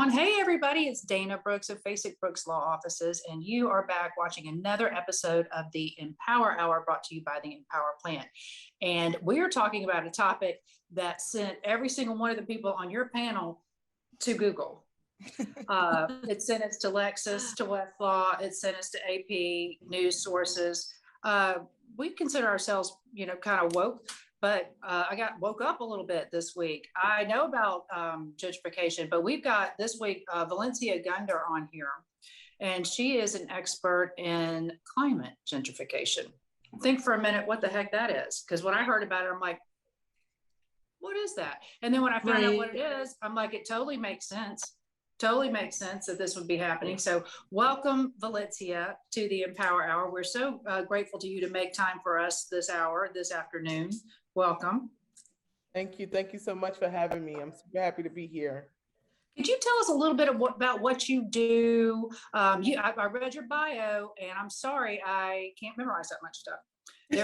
Hey everybody, it's Dana Brooks of Basic Brooks Law Offices, and you are back watching another episode of the EmPower Hour brought to you by the EmPower Plan. And we are talking about a topic that sent every single one of the people on your panel to Google. It sent us to Lexis, to Westlaw, it sent us to AP, news sources. We consider ourselves, kind of woke. But I woke up a little bit this week. I know about gentrification, but we've got this week Valencia Gunder on here, and she is an expert in climate gentrification. Think for a minute what the heck that is, because when I heard about it, I'm like, what is that? And then when I found out what it is, I'm like, it totally makes sense. Totally makes sense that this would be happening. So welcome, Valencia, to the EmPower Hour. We're so grateful to you to make time for us this hour, this afternoon. Welcome. Thank you. Thank you so much for having me. I'm super happy to be here. Could you tell us a little bit about what you do? I read your bio, and I'm sorry, I can't memorize that much stuff. You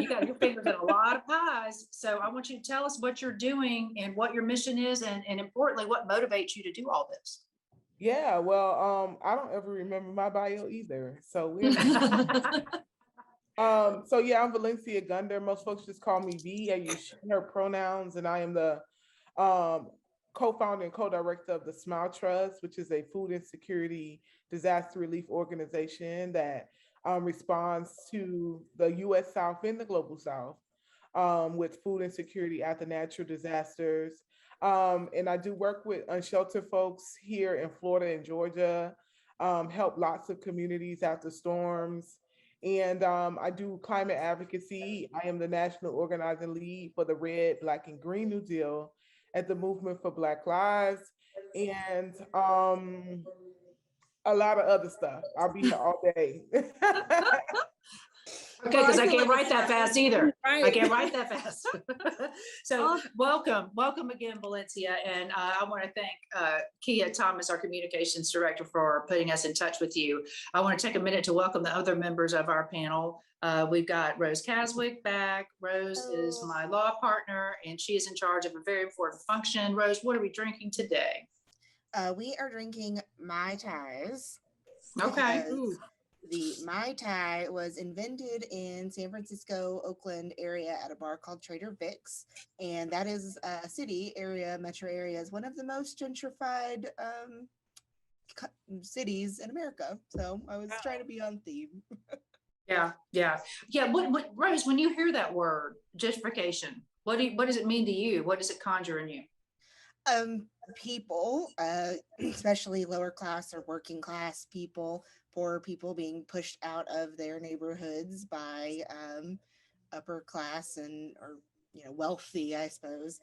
got your fingers in a lot of pies. So I want you to tell us what you're doing and what your mission is, and importantly, what motivates you to do all this. Yeah, well, I don't ever remember my bio either. So we're I'm Valencia Gunder. Most folks just call me V. I use she, her pronouns, and I am the co-founder and co-director of the Smile Trust, which is a food insecurity disaster relief organization that responds to the U.S. South and the Global South with food insecurity after natural disasters. And I do work with unsheltered folks here in Florida and Georgia, help lots of communities after storms. And I do climate advocacy. I am the national organizing lead for the Red, Black, and Green New Deal at the Movement for Black Lives, and a lot of other stuff. I'll be here all day. Okay, because I can't write that fast either. Right. I can't write that fast. So welcome again, Valencia. And I want to thank Kia Thomas, our communications director, for putting us in touch with you. I want to take a minute to welcome the other members of our panel. We've got Rose Caswick back. Rose is my law partner, and she is in charge of a very important function. Rose, what are we drinking today? We are drinking Mai Tais. Okay. The Mai Tai was invented in San Francisco, Oakland area at a bar called Trader Vic's. And that is a metro area is one of the most gentrified cities in America. So I was trying to be on theme. Yeah. What Rose, when you hear that word, gentrification, what does it mean to you? What does it conjure in you? People, especially lower class or working class people, poor people being pushed out of their neighborhoods by upper class or wealthy, I suppose,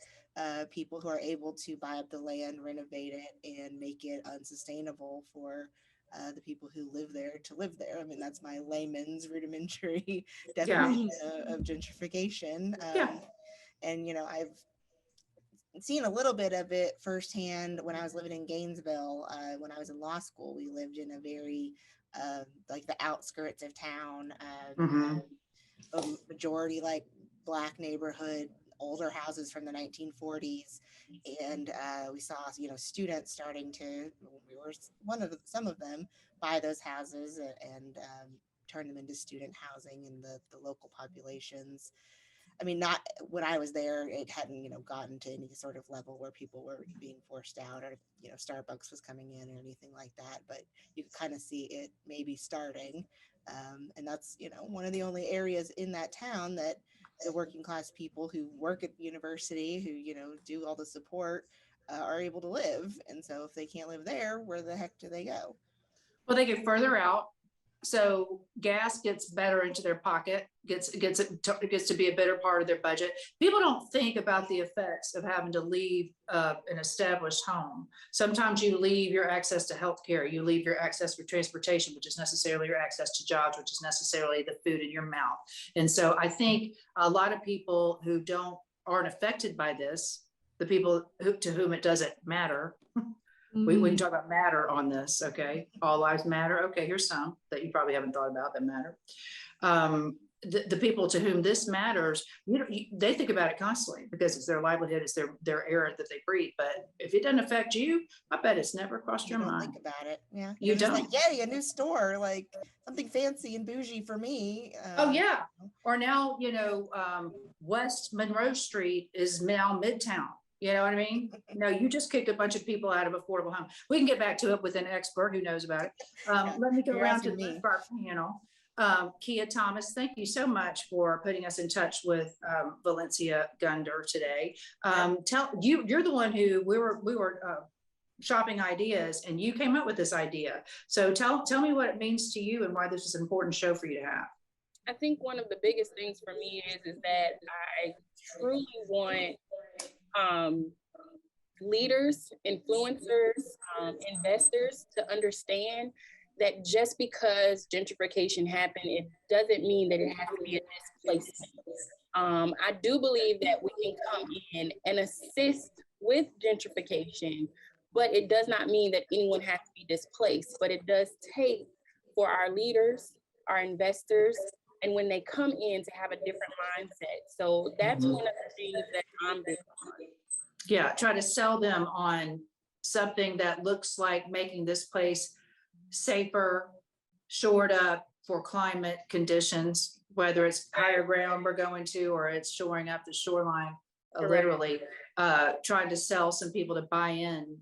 people who are able to buy up the land, renovate it, and make it unsustainable for the people who live there to live there. I mean, that's my layman's rudimentary definition of gentrification. And I've seen a little bit of it firsthand when I was living in Gainesville. When I was in law school, we lived in a very like the outskirts of town, a majority like Black neighborhood, older houses from the 1940s, and we saw students starting to, we were some of them, buy those houses and turn them into student housing in the local populations. I mean, not when I was there, it hadn't, gotten to any sort of level where people were being forced out or, Starbucks was coming in or anything like that. But you could kind of see it maybe starting. And that's, one of the only areas in that town that the working class people who work at university, who, do all the support, are able to live. And so if they can't live there, where the heck do they go? Well, they get further out. So gas gets better into their pocket, gets to be a better part of their budget. People don't think about the effects of having to leave an established home. Sometimes you leave your access to healthcare, you leave your access for transportation, which is necessarily your access to jobs, which is necessarily the food in your mouth. And so I think a lot of people who aren't affected by this, the people to whom it doesn't matter. We can talk about matter on this, okay? All lives matter. Okay, here's some that you probably haven't thought about that matter. the people to whom this matters, they think about it constantly because it's their livelihood, it's their air that they breathe. But if it doesn't affect you, I bet it's never crossed your mind. Think about it. Yeah. You You're just don't. like, yay, a new store, like something fancy and bougie for me. Oh yeah. Or now, West Monroe Street is now Midtown. You know what I mean? No, you just kicked a bunch of people out of affordable home. We can get back to it with an expert who knows about it. Let me go around to the our panel. Kia Thomas, thank you so much for putting us in touch with Valencia Gunder today. You're the one who we were shopping ideas, and you came up with this idea. So tell me what it means to you and why this is an important show for you to have. I think one of the biggest things for me is that I truly want leaders, influencers, investors to understand that just because gentrification happened, it doesn't mean that it has to be a displacement. I do believe that we can come in and assist with gentrification, but it does not mean that anyone has to be displaced. But it does take for our leaders, our investors, and when they come in to have a different mindset. So that's one of the things that I'm big on. Yeah, try to sell them on something that looks like making this place safer, shored up for climate conditions, whether it's higher ground we're going to, or it's shoring up the shoreline, literally trying to sell some people to buy in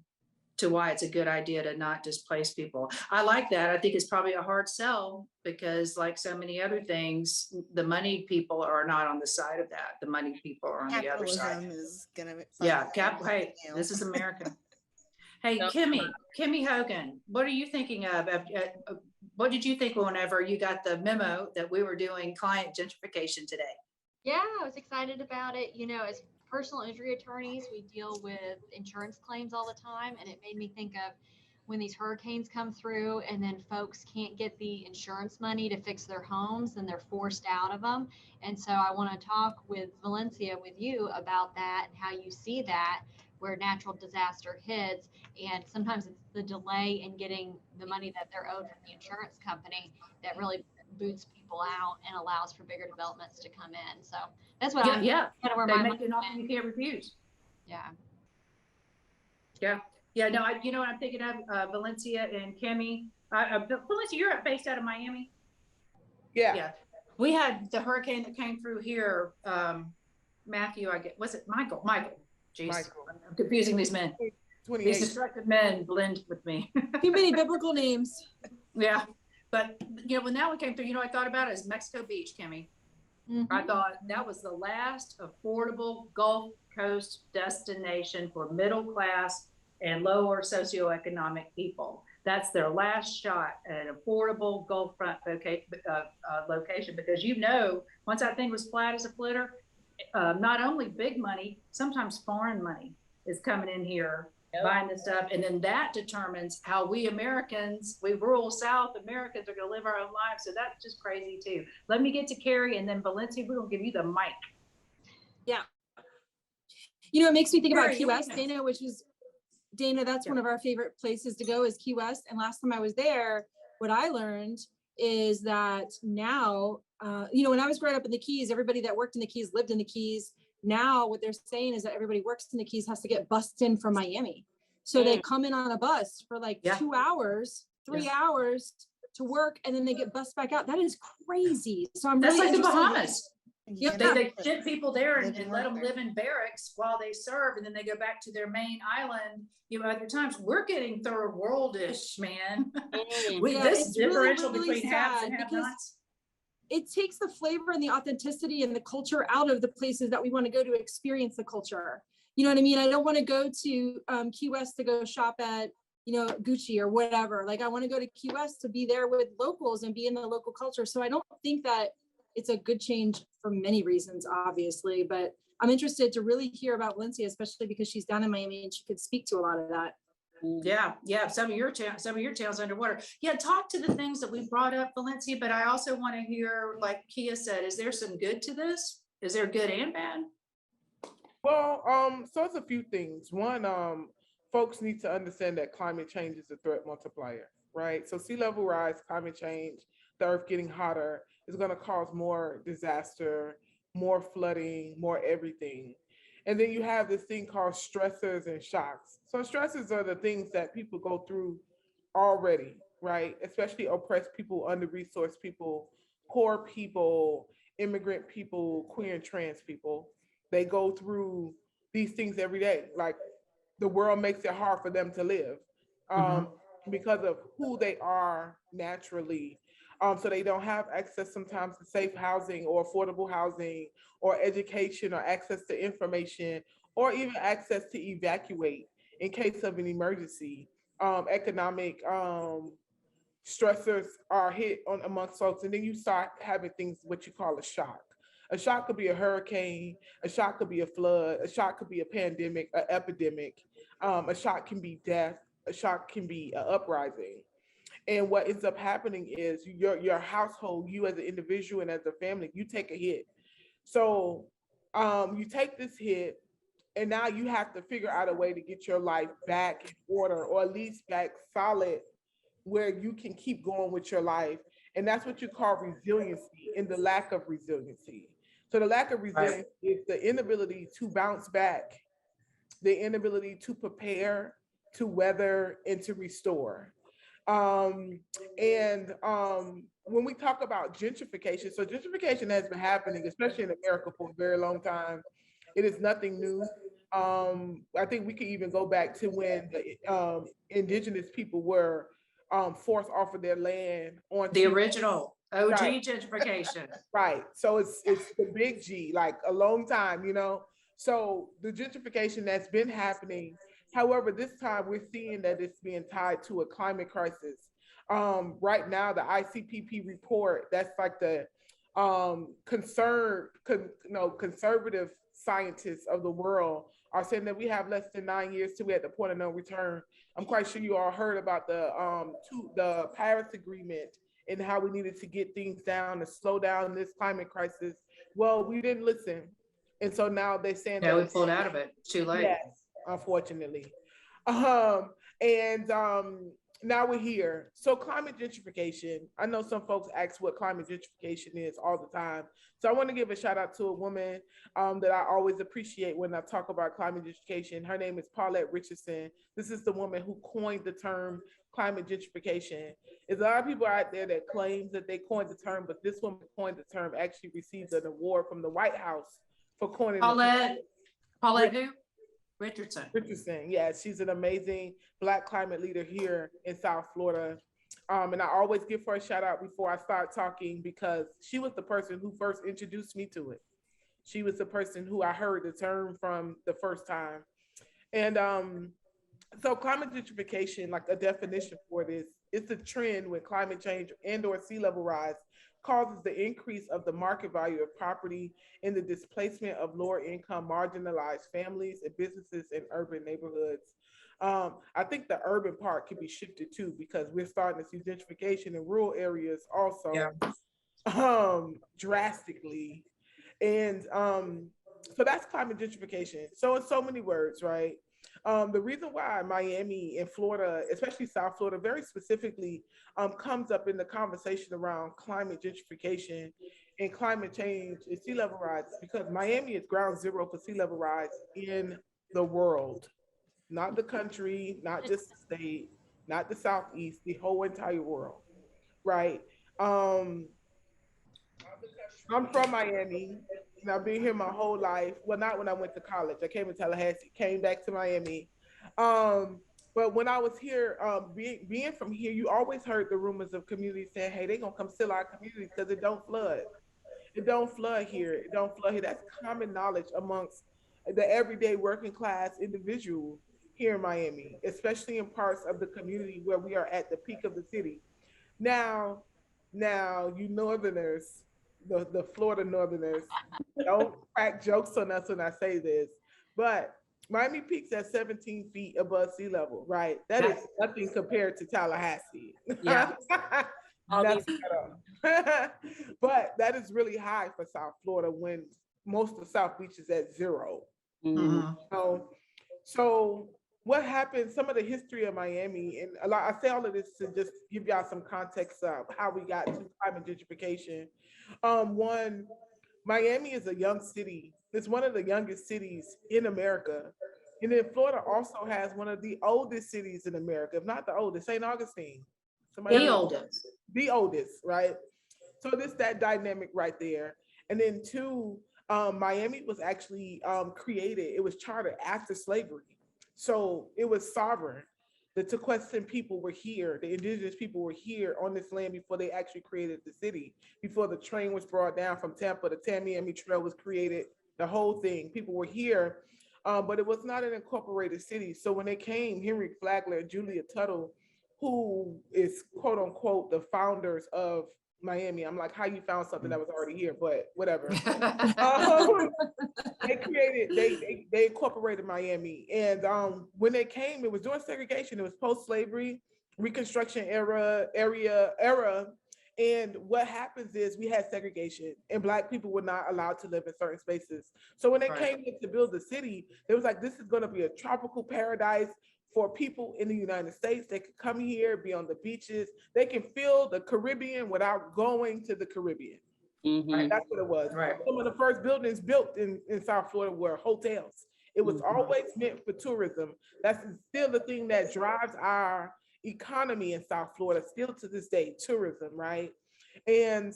to why it's a good idea to not displace people. I like that. I think it's probably a hard sell because, like so many other things, the money people are not on the side of that. The money people are on the other side. Is gonna hey, this is America. Hey, Kimmy Hogan, what are you thinking of? What did you think whenever you got the memo that we were doing client gentrification today? Yeah, I was excited about it. As personal injury attorneys, we deal with insurance claims all the time. And it made me think of when these hurricanes come through and then folks can't get the insurance money to fix their homes and they're forced out of them. And so I want to talk with Valencia, with you, about that and how you see that where natural disaster hits. And sometimes it's the delay in getting the money that they're owed from the insurance company that really boots people out and allows for bigger developments to come in. So that's what kind of where they my make an offer you can't refuse. No, I'm thinking of Valencia and Kimmy. Valencia, you're based out of Miami. Yeah, we had the hurricane that came through here. Matthew, was it Michael? Jeez, Michael. I'm confusing these men. 28. These destructive men blend with me. Too many biblical names. Yeah. But, when that one came through, I thought about it as Mexico Beach, Kimmy. Mm-hmm. I thought that was the last affordable Gulf Coast destination for middle class and lower socioeconomic people. That's their last shot at an affordable Gulf front location because, once that thing was flat as a flitter, not only big money, sometimes foreign money is coming in here. Yep. Buying this stuff, and then that determines how we Americans, we rural South Americans, are going to live our own lives. So that's just crazy too. Let me get to Carrie, and then Valencia, we're going to give you the mic. Yeah. It makes me think about Key West, Dana, that's one of our favorite places to go is Key West. And last time I was there, what I learned is that now, when I was growing up in the Keys, everybody that worked in the Keys lived in the Keys. Now what they're saying is that everybody works in the Keys has to get bussed in from Miami. So they come in on a bus for 2 hours, 3 hours to work, and then they get bussed back out. That is crazy. So That's really like the Bahamas. Yeah. They ship people there and let them live in barracks while they serve, and then they go back to their main island. Other times we're getting third worldish, man. This differential between haves and have-nots. It takes the flavor and the authenticity and the culture out of the places that we want to go to experience the culture. You know what I mean? I don't want to go to Key West to go shop at, Gucci or whatever. I want to go to Key West to be there with locals and be in the local culture. So I don't think that it's a good change for many reasons, obviously, but I'm interested to really hear about Valencia, especially because she's down in Miami and she could speak to a lot of that. Yeah. Some of your tales underwater. Yeah, talk to the things that we brought up, Valencia. But I also want to hear, like Kia said, is there some good to this? Is there good and bad? Well, so it's a few things. One, folks need to understand that climate change is a threat multiplier, right? So sea level rise, climate change, the earth getting hotter is going to cause more disaster, more flooding, more everything. And then you have this thing called stressors and shocks. So stressors are the things that people go through already, right? Especially oppressed people, under-resourced people, poor people, immigrant people, queer and trans people. They go through these things every day. Like the world makes it hard for them to live um, because of who they are naturally. So they don't have access sometimes to safe housing or affordable housing or education or access to information or even access to evacuate in case of an emergency. Economic stressors are hit on amongst folks, and then you start having things what you call a shock. A shock could be a hurricane, a shock could be a flood, a shock could be a pandemic, an epidemic, a shock can be death, a shock can be an uprising. And what ends up happening is your household, you as an individual and as a family, you take a hit. So you take this hit, and now you have to figure out a way to get your life back in order, or at least back solid where you can keep going with your life. And that's what you call resiliency and the lack of resiliency. So the lack of resilience is the inability to bounce back, the inability to prepare, to weather, and to restore. And when we talk about gentrification, so gentrification has been happening, especially in America, for a very long time. It is nothing new. I think we could even go back to when the indigenous people were forced off of their land The onto original OG right, gentrification. right. So it's the big G, like a long time, you know. So the gentrification that's been happening. However, this time we're seeing that it's being tied to a climate crisis. Right now, the ICPP report, that's like the conservative scientists of the world are saying that we have less than 9 years till we're at the point of no return. I'm quite sure you all heard about the Paris Agreement and how we needed to get things down to slow down this climate crisis. Well, we didn't listen. And so now they're saying Yeah, that we pulled out of it. Too late. yes, unfortunately. And now we're here. So climate gentrification. I know some folks ask what climate gentrification is all the time. So I want to give a shout out to a woman that I always appreciate when I talk about climate gentrification. Her name is Paulette Richardson. This is the woman who coined the term climate gentrification. There's a lot of people out there that claims that they coined the term, but this woman coined the term, actually received an award from the White House for coining Paulette who? Richardson. Richardson. Yeah, she's an amazing Black climate leader here in South Florida. And I always give her a shout out before I start talking because she was the person who first introduced me to it. She was the person who I heard the term from the first time. And so climate gentrification, like a definition for this, it's a trend when climate change and or sea level rise causes the increase of the market value of property and the displacement of lower income marginalized families and businesses in urban neighborhoods. I think the urban part can be shifted too, because we're starting to see gentrification in rural areas also drastically. And so that's climate gentrification. So in so many words, right? The reason why Miami and Florida, especially South Florida, very specifically, comes up in the conversation around climate gentrification and climate change and sea level rise is because Miami is ground zero for sea level rise in the world, not the country, not just the state, not the Southeast, the whole entire world, right? Um, I'm from Miami, and I've been here my whole life. Well, not when I went to college. I came to Tallahassee, came back to Miami. Um, but when I was here, being from here, you always heard the rumors of communities saying, "Hey, they're gonna come steal our communities because it don't flood. It don't flood here. It don't flood here." That's common knowledge amongst the everyday working class individual here in Miami, especially in parts of the community where we are at the peak of the city. Now, you Northerners, the Florida Northerners, don't crack jokes on us when I say this, but Miami peaks at 17 feet above sea level, right? That is nothing compared to Tallahassee. Yeah. Nothing at all. But that is really high for South Florida when most of the South Beach is at 0. Mhm. So what happened, some of the history of Miami, and a lot, I say all of this to just give y'all some context of how we got to climate gentrification. One, Miami is a young city. It's one of the youngest cities in America. And then Florida also has one of the oldest cities in America, if not the oldest, St. Augustine. Somebody The know? oldest. The oldest, right? So this that dynamic right there. And then two, Miami was actually created, it was chartered after slavery. So it was sovereign. The Tequestan people were here, the indigenous people were here on this land before they actually created the city, before the train was brought down from Tampa, the Tamiami Trail was created, the whole thing. People were here, but it was not an incorporated city. So when they came, Henry Flagler and Julia Tuttle, who is quote unquote the founders of Miami. I'm like, how you found something that was already here, but whatever. They created, they incorporated Miami. And when they came, it was during segregation, it was post-slavery, Reconstruction era. And what happens is we had segregation and Black people were not allowed to live in certain spaces. So when they came in to build the city, it was like, this is going to be a tropical paradise for people in the United States. They could come here, be on the beaches. They can feel the Caribbean without going to the Caribbean. Right? That's what it was. Right. Some of the first buildings built in South Florida were hotels. It was always meant for tourism. That's still the thing that drives our economy in South Florida, still to this day, tourism, right? And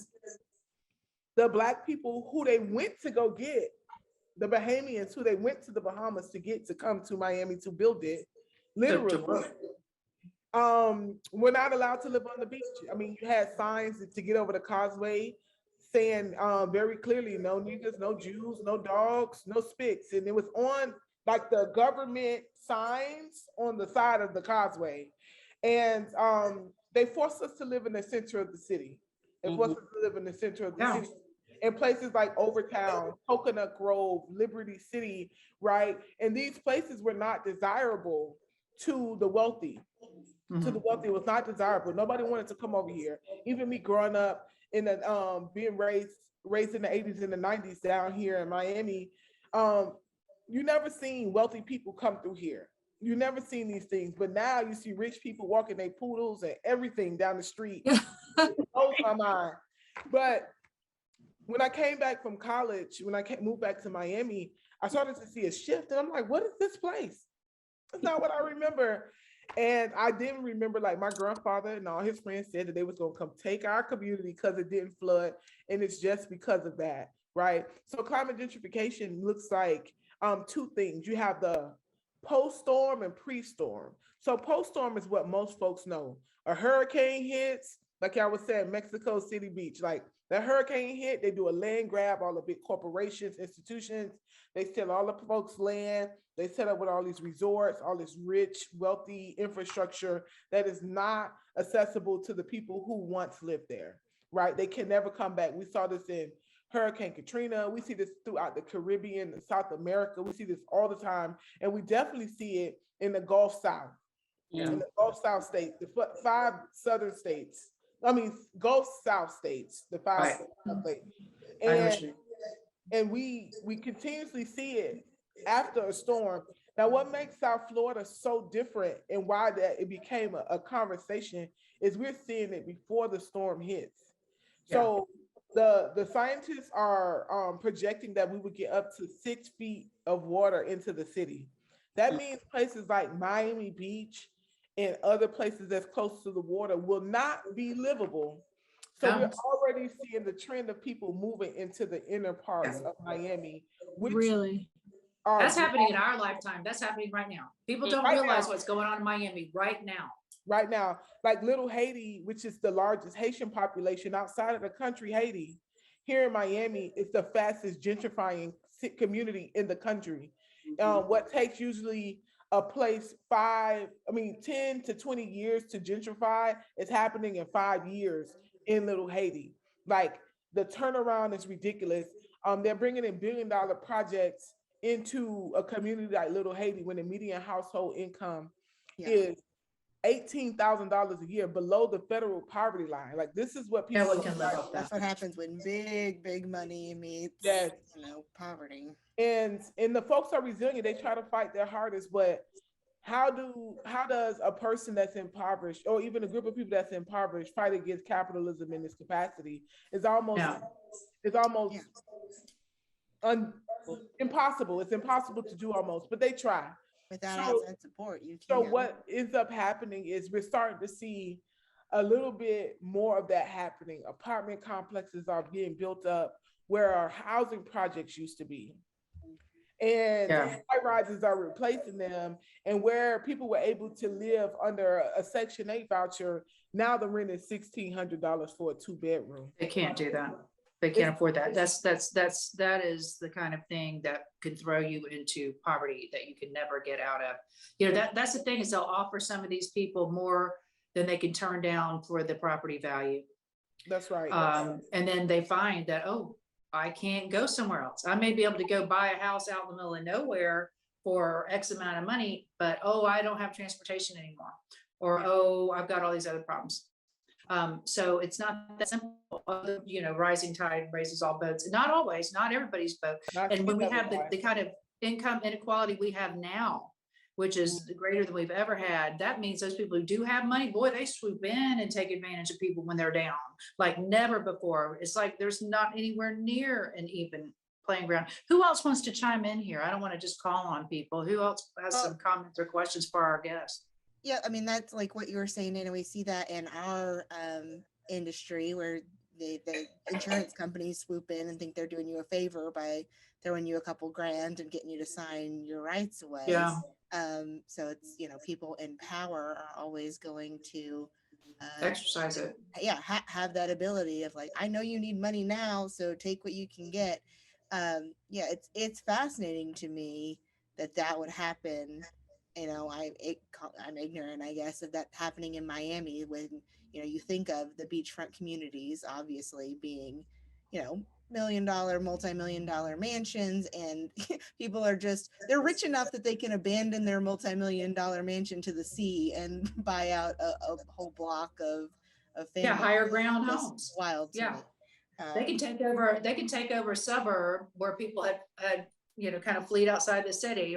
the Black people who they went to go get, the Bahamians who they went to the Bahamas to get to come to Miami to build it, literally, we're not allowed to live on the beach. I mean, you had signs to get over the causeway saying very clearly, no niggas, no Jews, no dogs, no spics. And it was on like the government signs on the side of the causeway. And they forced us to live in the center of the city. They forced us to live in the center of the city. In places like Overtown, Coconut Grove, Liberty City, right? And these places were not desirable to the wealthy. To the wealthy, it was not desirable. Nobody wanted to come over here. Even me growing up in the being raised in the 80s and the 90s down here in Miami, you never seen wealthy people come through here. You never seen these things, but now you see rich people walking their poodles and everything down the street. It blows my mind. But when I came back from college, when I moved back to Miami, I started to see a shift, and I'm like, what is this place? It's not what I remember. And I didn't remember, like, my grandfather and all his friends said that they was gonna come take our community because it didn't flood, and it's just because of that, right? So climate gentrification looks like two things. You have the post-storm and pre-storm. So post-storm is what most folks know. A hurricane hits, like I was saying, Mexico City Beach, like the hurricane hit, they do a land grab, all the big corporations, institutions, they steal all the folks' land, they set up with all these resorts, all this rich, wealthy infrastructure that is not accessible to the people who once lived there, right? They can never come back. We saw this in Hurricane Katrina. We see this throughout the Caribbean and South America. We see this all the time. And we definitely see it in the Gulf South, in the Gulf South states, the 5 southern states. I mean, Gulf South states, the 5 states. And we continuously see it after a storm. Now, what makes South Florida so different and why that it became a conversation is we're seeing it before the storm hits. So the scientists are projecting that we would get up to 6 feet of water into the city. That means places like Miami Beach and other places that's close to the water will not be livable. So we're already seeing the trend of people moving into the inner parts of Miami, which Really? That's happening in our lifetime. That's happening right now. People don't realize what's going on in Miami right now. Right now, like Little Haiti, which is the largest Haitian population outside of the country, Haiti, here in Miami, is the fastest gentrifying community in the country. What takes usually a place 10 to 20 years to gentrify is happening in 5 years in Little Haiti. Like, the turnaround is ridiculous. They're bringing in $1 billion projects into a community like Little Haiti when the median household income is $18,000 a year, below the federal poverty line. Like, this is what people can live off that. That's what happens when big money meets poverty. And the folks are resilient. They try to fight their hardest, but how does a person that's impoverished, or even a group of people that's impoverished, fight against capitalism in this capacity? It's almost No. it's almost Yeah. impossible. It's impossible to do almost, but they try. Without So outside support, you so can't. what ends up happening is we're starting to see a little bit more of that happening. Apartment complexes are being built up where our housing projects used to be. And Yeah. high rises are replacing them. And where people were able to live under a Section 8 voucher, now the rent is $1,600 for a 2-bedroom. They can't do that. They It's- can't afford that. That is the kind of thing that can throw you into poverty that you can never get out of. You know, that's the thing, is they'll offer some of these people more than they can turn down for the property value. That's right. And then they find that, oh, I can't go somewhere else. I may be able to go buy a house out in the middle of nowhere for X amount of money, but oh, I don't have transportation anymore. Or, oh, I've got all these other problems. So it's not that simple. You know, rising tide raises all boats. Not always, not everybody's boat. And when we have the kind of income inequality we have now, which is greater than we've ever had, that means those people who do have money, boy, they swoop in and take advantage of people when they're down like never before. It's like there's not anywhere near an even playing ground. Who else wants to chime in here? I don't want to just call on people. Who else has some comments or questions for our guests? Yeah, I mean, that's like what you were saying, and we see that in our industry where the insurance companies swoop in and think they're doing you a favor by throwing you a couple grand and getting you to sign your rights away. Yeah. So it's, you know, people in power are always going to Exercise it. Yeah, have that ability of like, I know you need money now, so take what you can get. Yeah, it's fascinating to me that would happen. You know, I'm ignorant, I guess, of that happening in Miami when, you know, you think of the beachfront communities obviously being, you know, $1 million, multi-million-dollar mansions, and people are just, they're rich enough that they can abandon their multi-million-dollar mansion to the sea and buy out a whole block of families. Yeah, higher ground That's homes. wild to Yeah. me. They can take over a suburb where people had you know, kind of fled outside the city.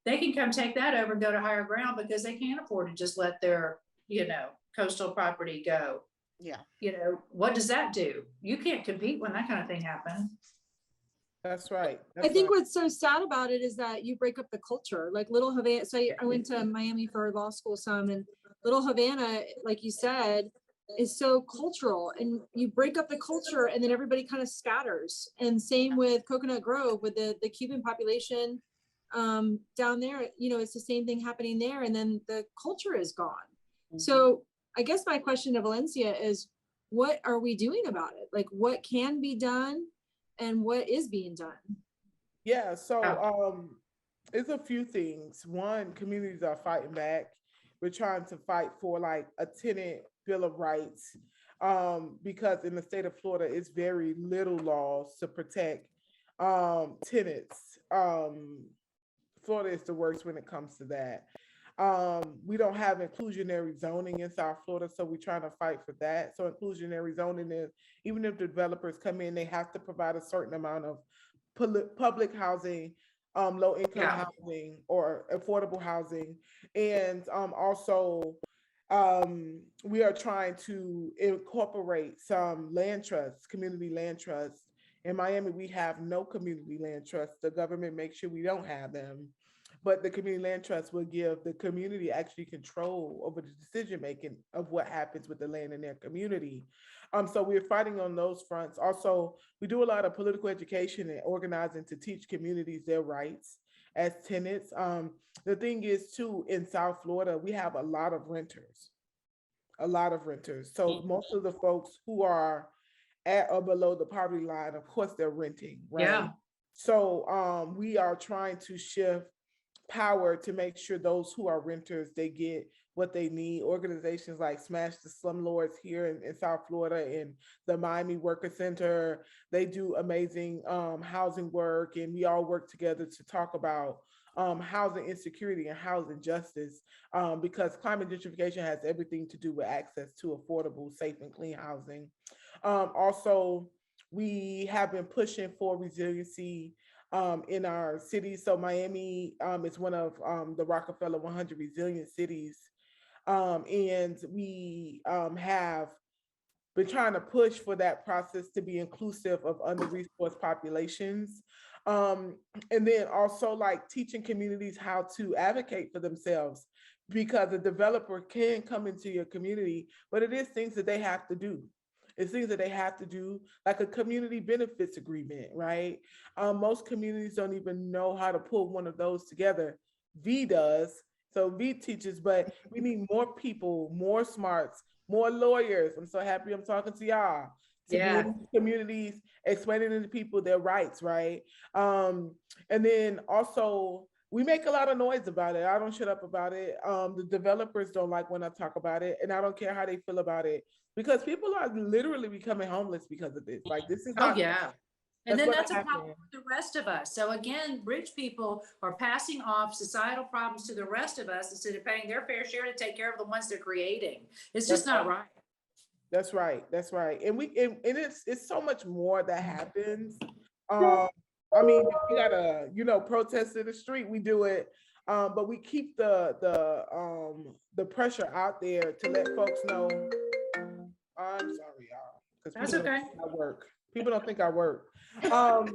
They can come take that over and go to higher ground because they can't afford to just let their, you know, coastal property go. Yeah. You know, what does that do? You can't compete when that kind of thing happens. That's right. I think what's so sad about it is that you break up the culture. Like Little Havana, so I went to Miami for law school some, and Little Havana, like you said, is so cultural, and you break up the culture and then everybody kind of scatters. And same with Coconut Grove with the Cuban population down there, you know, it's the same thing happening there, and then the culture is gone. Mm-hmm. So I guess my question to Valencia is, what are we doing about it? Like, what can be done and what is being done? Yeah, so it's a few things. One, communities are fighting back. We're trying to fight for like a tenant bill of rights, because in the state of Florida, it's very little laws to protect tenants. Florida is the worst when it comes to that. We don't have inclusionary zoning in South Florida, so we're trying to fight for that. So inclusionary zoning is, even if developers come in, they have to provide a certain amount of public housing, low income housing or affordable housing. And also we are trying to incorporate some land trusts, community land trusts. In Miami, we have no community land trusts. The government makes sure we don't have them. But the community land trust will give the community actually control over the decision making of what happens with the land in their community. So we're fighting on those fronts. Also, we do a lot of political education and organizing to teach communities their rights as tenants. The thing is too, in South Florida, we have a lot of renters. So most of the folks who are at or below the poverty line, of course, they're renting, right? Yeah. So we are trying to shift power to make sure those who are renters, they get what they need. Organizations like Smash the Slumlords here in South Florida and the Miami Worker Center, they do amazing housing work, and we all work together to talk about housing insecurity and housing justice, because climate gentrification has everything to do with access to affordable, safe, and clean housing. Also, we have been pushing for resiliency in our cities. So Miami is one of the Rockefeller 100 resilient cities. And we have been trying to push for that process to be inclusive of under-resourced populations. And then also like teaching communities how to advocate for themselves, because a developer can come into your community, but it is things that they have to do. It's things that they have to do, like a community benefits agreement, right? Most communities don't even know how to pull one of those together. V does, so V teaches, but we need more people, more smarts, more lawyers. I'm so happy I'm talking to y'all to be in communities, explaining to people their rights, right? And then also, we make a lot of noise about it. I don't shut up about it. The developers don't like when I talk about it, and I don't care how they feel about it, because people are literally becoming homeless because of this. Like, this is not. And then that's a problem with the rest of us. So again, rich people are passing off societal problems to the rest of us instead of paying their fair share to take care of the ones they're creating. It's just not right. That's right. That's right. And it's so much more that happens. I mean, if you gotta, protest in the street, we do it. But we keep the pressure out there to let folks know. I'm sorry, y'all. That's okay. I work. People don't think I work. And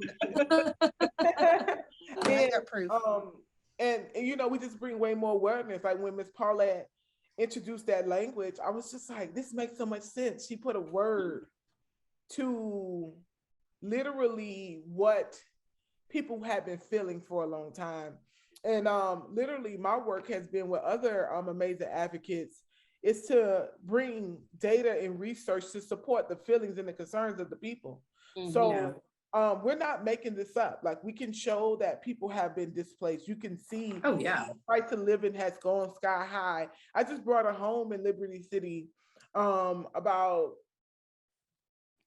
we just bring way more awareness. Like when Miss Paulette introduced that language, I was just like, this makes so much sense. She put a word to literally what people have been feeling for a long time. And literally my work has been with other amazing advocates is to bring data and research to support the feelings and the concerns of the people. So we're not making this up. Like, we can show that people have been displaced. You can see the price of living has gone sky high. I just brought a home in Liberty City about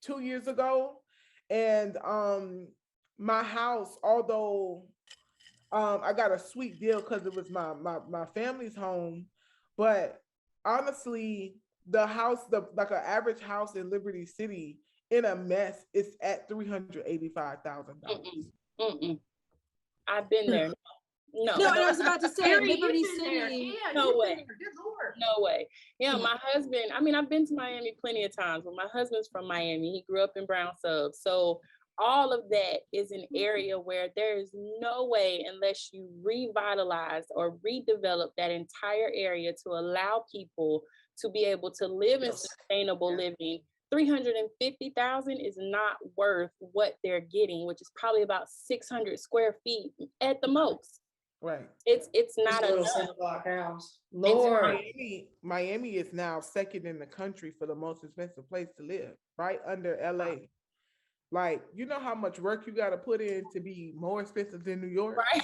2 years ago. And my house, although I got a sweet deal because it was my family's home, but honestly, the house, like an average house in Liberty City in a mess is at $385,000. I've been there. No, and I was about to say Liberty City. No way. Good Lord. No way. My husband, I've been to Miami plenty of times, but my husband's from Miami. He grew up in Brown Subs. So all of that is an area where there is no way, unless you revitalize or redevelop that entire area to allow people to be able to live in sustainable living. $350,000 is not worth what they're getting, which is probably about 600 square feet at the most. Right. It's not a little center block house. Lord. Miami is now second in the country for the most expensive place to live, right under LA. Like, you know how much work you got to put in to be more expensive than New York? Right.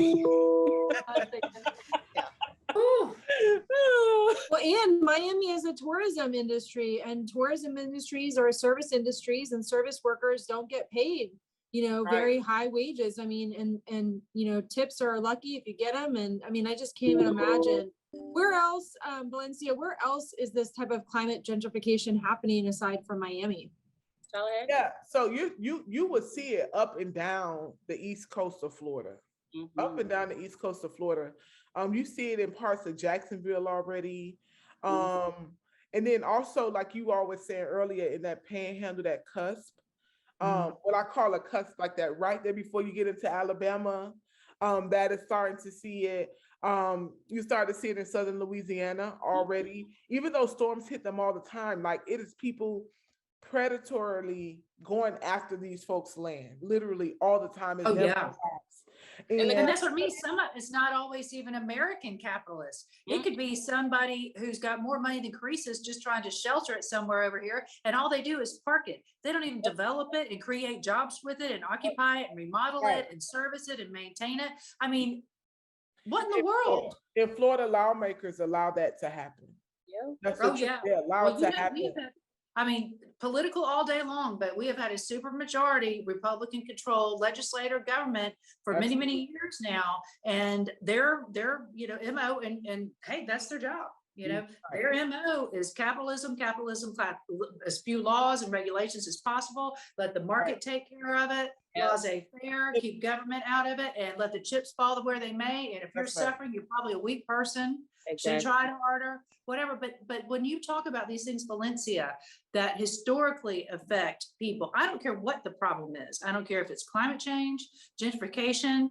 Well, and Miami is a tourism industry, and tourism industries are service industries, and service workers don't get paid, very high wages. And tips are lucky if you get them. And I just can't even imagine where else, Valencia, where else is this type of climate gentrification happening aside from Miami? Yeah, so you would see it up and down the east coast of Florida. Up and down the east coast of Florida. You see it in parts of Jacksonville already. And then also, like you always said earlier, in that panhandle, that cusp, what I call a cusp, like that right there before you get into Alabama, that is starting to see it. You start to see it in southern Louisiana already, even though storms hit them all the time. Like, it is people predatorily going after these folks' land, literally all the time. And that's what I mean. It's not always even American capitalists. It could be somebody who's got more money than Croesus just trying to shelter it somewhere over here, and all they do is park it. They don't even develop it and create jobs with it and occupy it and remodel it and service it and maintain it. What in the world? In Florida, lawmakers allow that to happen. That's allow it to happen. Political all day long, but we have had a super majority Republican controlled legislative government for many, many years now. And they're MO and hey, that's their job. You know, their MO is capitalism, as few laws and regulations as possible. Let the market take care of it. Laissez-faire, keep government out of it, and let the chips fall to where they may. And if you're suffering, you're probably a weak person. Should try harder, whatever. But when you talk about these things, Valencia, that historically affect people, I don't care what the problem is. I don't care if it's climate change, gentrification,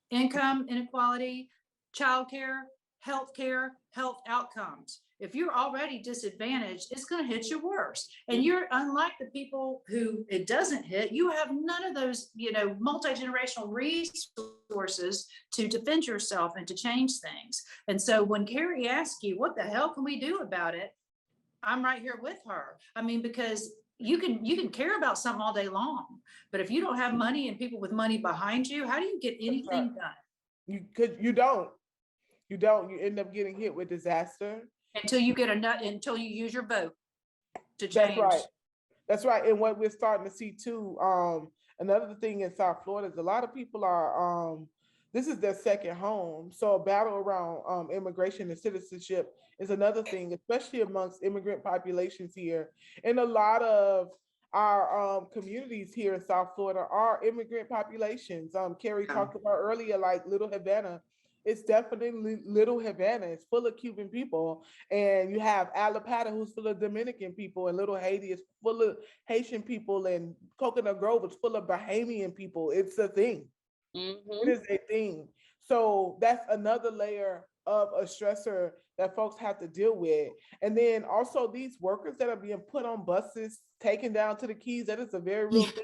income inequality, childcare, healthcare, health outcomes. If you're already disadvantaged, it's going to hit you worse. And you're unlike the people who it doesn't hit. You have none of those, multi-generational resources to defend yourself and to change things. And so when Carrie asks you, what the hell can we do about it? I'm right here with her. I mean, because you can care about something all day long, but if you don't have money and people with money behind you, how do you get anything done? You end up getting hit with disaster until you get until you use your vote to change. That's right. And what we're starting to see too, another thing in South Florida is a lot of people are this is their second home. So a battle around immigration and citizenship is another thing, especially amongst immigrant populations here. And a lot of our communities here in South Florida are immigrant populations. Carrie talked about earlier, like Little Havana. It's definitely Little Havana. It's full of Cuban people. And you have Alapata, who's full of Dominican people, and Little Haiti is full of Haitian people, and Coconut Grove is full of Bahamian people. It's a thing. It is a thing. So that's another layer of a stressor that folks have to deal with. And then also these workers that are being put on buses, taken down to the Keys, that is a very real thing.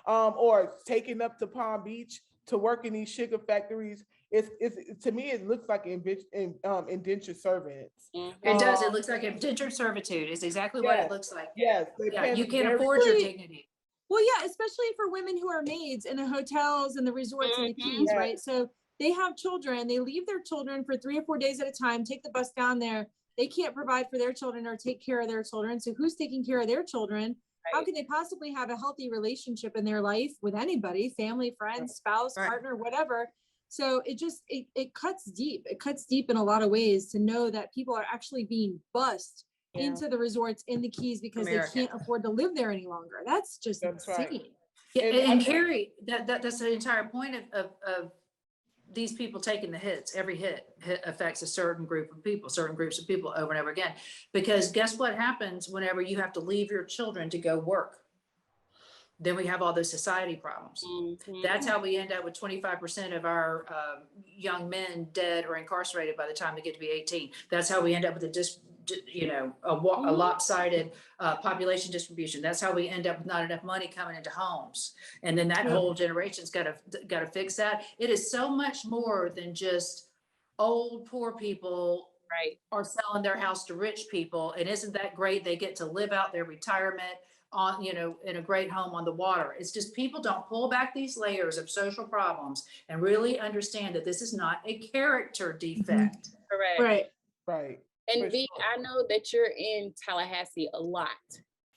Or taken up to Palm Beach to work in these sugar factories. It's to me, it looks like indentured servants. It does. It looks like indentured servitude is exactly what it looks like. Yes. You can't afford your dignity. Well, yeah, especially for women who are maids in the hotels and the resorts and the Keys, right? So they have children, they leave their children for 3 or 4 days at a time, take the bus down there. They can't provide for their children or take care of their children. So who's taking care of their children? How can they possibly have a healthy relationship in their life with anybody, family, friends, spouse, partner, whatever? So it cuts deep. It cuts deep in a lot of ways to know that people are actually being bussed into the resorts in the Keys because they can't afford to live there any longer. That's just insane. And Carrie, that's the entire point of these people taking the hits. Every hit affects a certain groups of people over and over again. Because guess what happens whenever you have to leave your children to go work? Then we have all those society problems. That's how we end up with 25% of our young men dead or incarcerated by the time they get to be 18. That's how we end up with a lopsided population distribution. That's how we end up with not enough money coming into homes. And then that whole generation's got to fix that. It is so much more than just old poor people are selling their house to rich people. And isn't that great? They get to live out their retirement on, in a great home on the water. It's just people don't pull back these layers of social problems and really understand that this is not a character defect. Right. And V, I know that you're in Tallahassee a lot.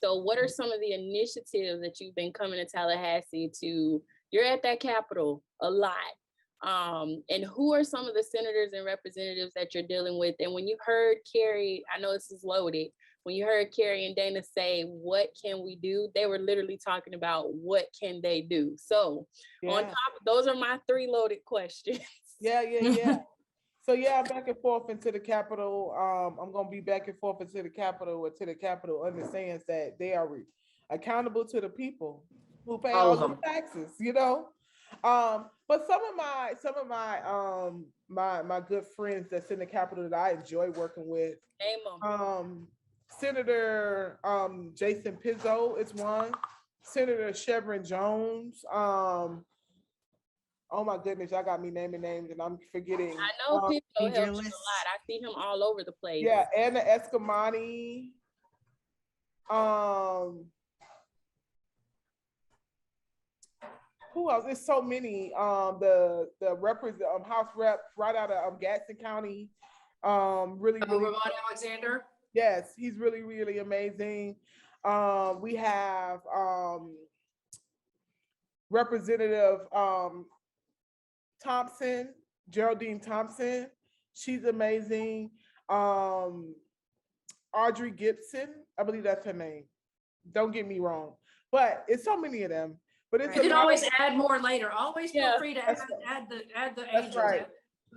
So what are some of the initiatives that you've been coming to Tallahassee to? You're at that Capitol a lot. And who are some of the senators and representatives that you're dealing with? And when you heard Carrie, I know this is loaded, when you heard Carrie and Dana say, what can we do? They were literally talking about what can they do? So on top, those are my 3 loaded questions. Yeah. So I'm back and forth into the Capitol. I'm going to be back and forth into the Capitol until the Capitol understands that they are accountable to the people who pay all the taxes, But some of my good friends that's in the Capitol that I enjoy working with, Senator Jason Pizzo is one, Senator Chevron Jones. Oh my goodness, y'all got me naming names and I'm forgetting. I know people help you a lot. I see him all over the place. Yeah, Anna Escamani. Who else? There's so many. The House rep right out of Gadsden County. Really. Ramon Alexander. Yes, he's really, really amazing. We have Representative Thompson, Geraldine Thompson. She's amazing. Audrey Gibson, I believe that's her name. Don't get me wrong, but it's so many of them. But it's You a can lot always of, add more later. Always feel Yeah, free to that's add the that's ages. right.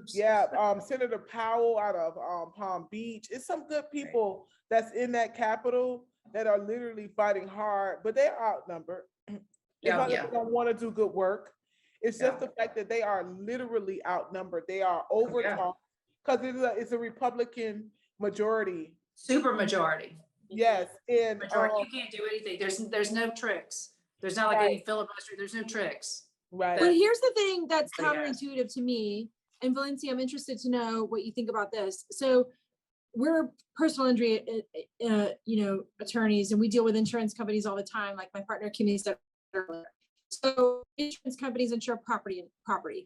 Yeah, Senator Powell out of Palm Beach. It's some good people that's in that capital that are literally fighting hard, but they're outnumbered. It's Yeah, not yeah. that they don't want to do good work. It's just Yeah. the fact that they are literally outnumbered. They are Yeah. overtalked because it's a Republican majority. Super majority. Yes, and Majority. You can't do anything. There's no tricks. There's not like Right. any filibuster. There's no tricks. right. But here's the thing that's So, yeah. counterintuitive to me, and Valencia, I'm interested to know what you think about this. So we're personal injury, attorneys, and we deal with insurance companies all the time. Like my partner Kimmy said earlier. So insurance companies insure property,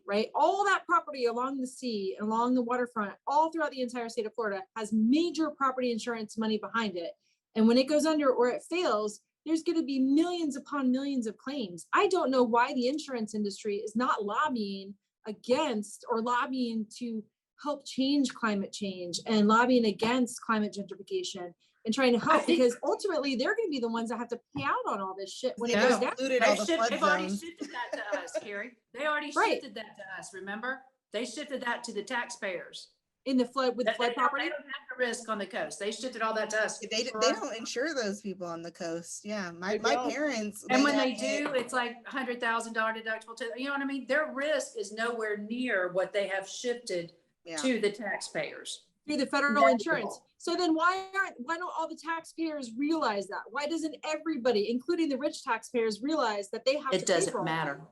right? All that property along the sea, along the waterfront, all throughout the entire state of Florida has major property insurance money behind it. And when it goes under or it fails, there's going to be millions upon millions of claims. I don't know why the insurance industry is not lobbying against or lobbying to help change climate change and lobbying against climate gentrification and trying to help, because ultimately they're going to be the ones that have to pay out on all this shit when it goes down. Included all the flood They've already zones. shifted that to us, Carrie. They already Right. shifted that to us, remember? They shifted that to the taxpayers. In the flood, with the flood property. They don't have the risk on the coast. They shifted all that to us. They don't insure those people on the coast. Yeah, my don't. parents. And when they had do, it's like $100,000 deductible to, you know what I mean? Their risk is nowhere near what they have shifted Yeah. to the taxpayers. Through the federal insurance. So then why don't all the taxpayers realize that? Why doesn't everybody, including the rich taxpayers, realize that they have to It pay doesn't for all that? matter.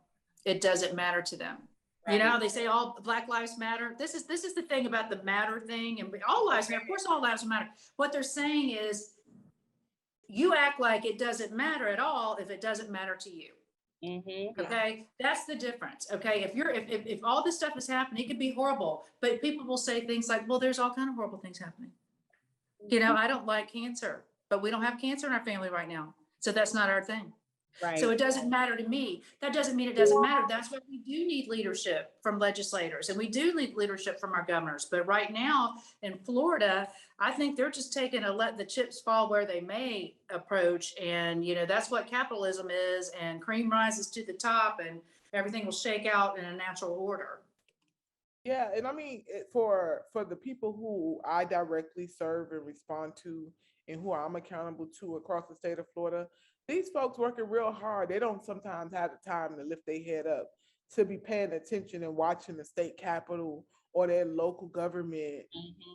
It doesn't matter to them. You know how they say all Black lives matter? This is the thing about the matter thing, and all lives matter. Of course, all lives matter. What they're saying is, you act like it doesn't matter at all if it doesn't matter to you. Mm-hmm. Okay, that's the difference. Okay, if all this stuff is happening, it could be horrible, but people will say things like, "Well, there's all kind of horrible things happening." You know, I don't like cancer, but we don't have cancer in our family right now, so that's not our thing. Right. So it doesn't matter to me. That doesn't mean it doesn't matter. That's why we do need leadership from legislators, and we do need leadership from our governors. But right now in Florida, I think they're just taking a let the chips fall where they may approach. And, you know, that's what capitalism is. And cream rises to the top and everything will shake out in a natural order. Yeah, and I mean, for the people who I directly serve and respond to and who I'm accountable to across the state of Florida, these folks working real hard. They don't sometimes have the time to lift their head up to be paying attention and watching the state capitol or their local government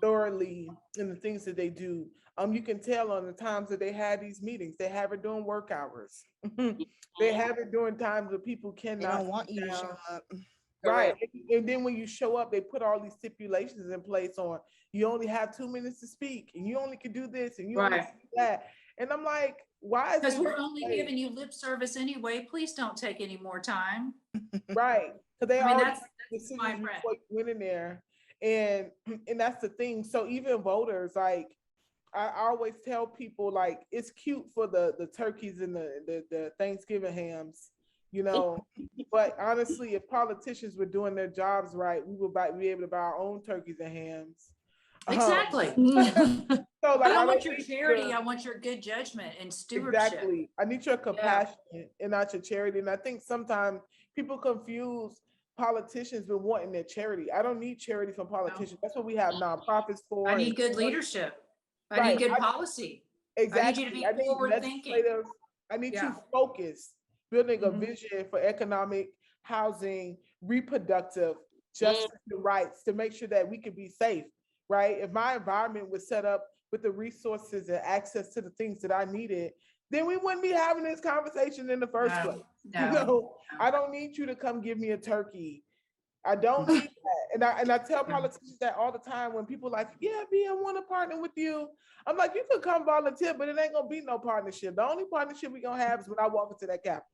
thoroughly in the things that they do. You can tell on the times that they had these meetings. They have it during work hours. They have it during times that people cannot. They don't want you to show up. Right. And then when you show up, they put all these stipulations in place on you only have 2 minutes to speak and you only can do this and you only can do that. And I'm like, why? Because we're only giving you lip service anyway. Please don't take any more time. Right. Because they I mean, already my friend. went in there. And that's the thing. So even voters, like I always tell people, like, it's cute for the turkeys and the Thanksgiving hams, you know, but honestly, if politicians were doing their jobs right, we would be able to buy our own turkeys and hams. Exactly. So like, I don't want your charity. I want your good judgment and stewardship. Exactly. I need your compassion and not your charity. And I think sometimes people confuse politicians with wanting their charity. I don't need charity from politicians. That's what we have nonprofits for. I need good leadership. I need good policy. Exactly. I need you to be forward thinking. I need you focused, building a vision for economic, housing, reproductive justice and rights to make sure that we can be safe, right? If my environment was set up with the resources and access to the things that I needed, then we wouldn't be having this conversation in the first place. No, I don't need you to come give me a turkey. I don't need that. And I tell politicians that all the time when people like, yeah, B, I want to partner with you. I'm like, you could come volunteer, but it ain't gonna be no partnership. The only partnership we gonna have is when I walk into that Capitol.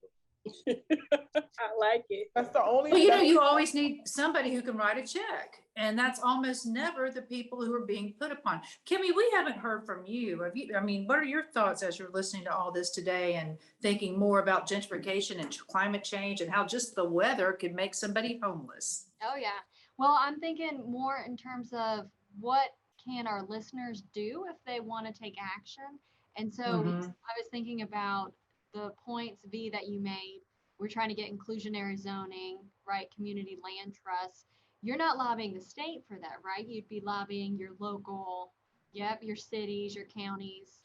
I like it. That's the only. Well, you know, you always need somebody who can write a check, and that's almost never the people who are being put upon. Kimmy, we haven't heard from you. Have you? I mean, what are your thoughts as you're listening to all this today and thinking more about gentrification and climate change and how just the weather could make somebody homeless? Oh yeah. Well, I'm thinking more in terms of what can our listeners do if they want to take action? And so Mhm. I was thinking about the points, V, that you made. We're trying to get inclusionary zoning, right? Community land trusts. You're not lobbying the state for that, right? You'd be lobbying your local, your cities, your counties.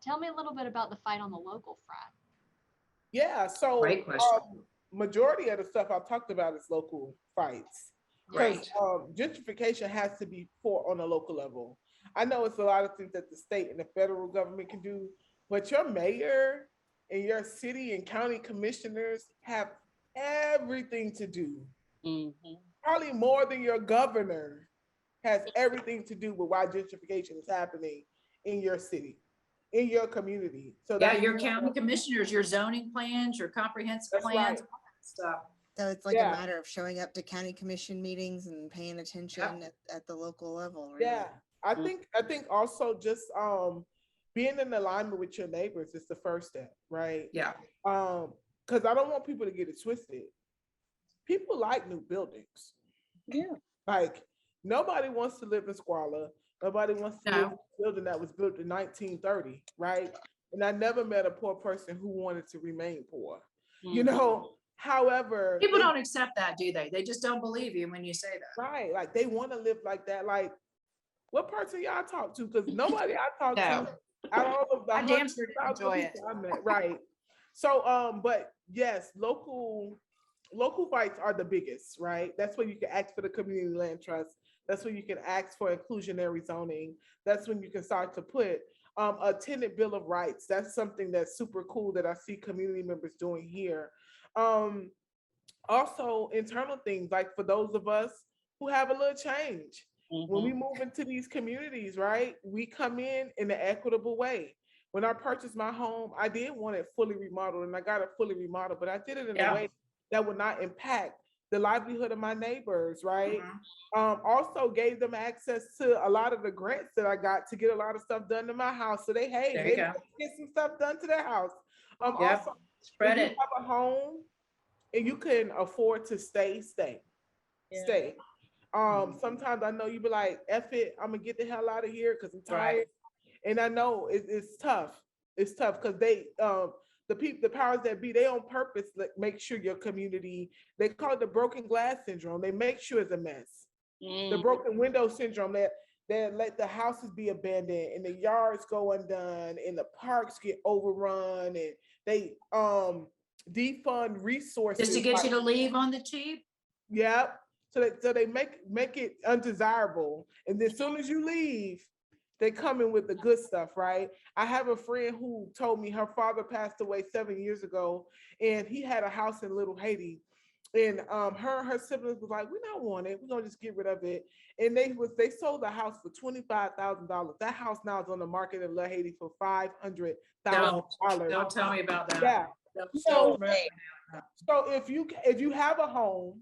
Tell me a little bit about the fight on the local front. Yeah, so Great question. majority of the stuff I talked about is local fights. Because Great. gentrification has to be fought on a local level. I know it's a lot of things that the state and the federal government can do, but your mayor and your city and county commissioners have everything to do. Probably more than your governor has everything to do with why gentrification is happening in your city, in your community. So Yeah, that's your county commissioners, your zoning plans, your comprehensive That's plans, right. all that stuff. So it's like Yeah. a matter of showing up to county commission meetings and paying attention at the local level. Really. Yeah, I think also just being in alignment with your neighbors is the first step, right? Yeah. Because I don't want people to get it twisted. People like new buildings. Yeah. Like nobody wants to live in squalor. Nobody wants to No. live in a building that was built in 1930, right? And I never met a poor person who wanted to remain poor. You know, however, People don't accept that, do they? They just don't believe you when you say that. right, like they want to live like that. Like, what person y'all talk to? Because nobody I talk No. to out of all of the I damn sure didn't 100,000 enjoy it. people I met, right? So, but yes, local fights are the biggest, right? That's when you can ask for the community land trust. That's when you can ask for inclusionary zoning. That's when you can start to put a tenant bill of rights. That's something that's super cool that I see community members doing here. Also, internal things like for those of us who have a little change. When we move into these communities, right, we come in an equitable way. When I purchased my home, I did want it fully remodeled and I got it fully remodeled, but I did it in a way that would not impact the livelihood of my neighbors, right? Also gave them access to a lot of the grants that I got to get a lot of stuff done to my house. So they, hey, There you maybe go. get some stuff done to their house. Yep. Also, Spread if you it. have a home and you can afford to stay. Stay. Sometimes I know you be like, F it, I'm gonna get the hell out of here because I'm tired. Right. And I know it's tough. It's tough because they the powers that be, they on purpose make sure your community, they call it the broken glass syndrome. They make sure it's a mess. The broken window syndrome, that they let the houses be abandoned and the yards go undone and the parks get overrun and they defund resources. Just to get you to leave on the cheap? Yep. So they make it undesirable. And then as soon as you leave, they come in with the good stuff, right? I have a friend who told me her father passed away 7 years ago, and he had a house in Little Haiti. And her siblings was like, we don't want it. We're gonna just get rid of it. And they sold the house for $25,000. That house now is on the market in Little Haiti for $500,000. Don't tell me about that. Yeah. So if you have a home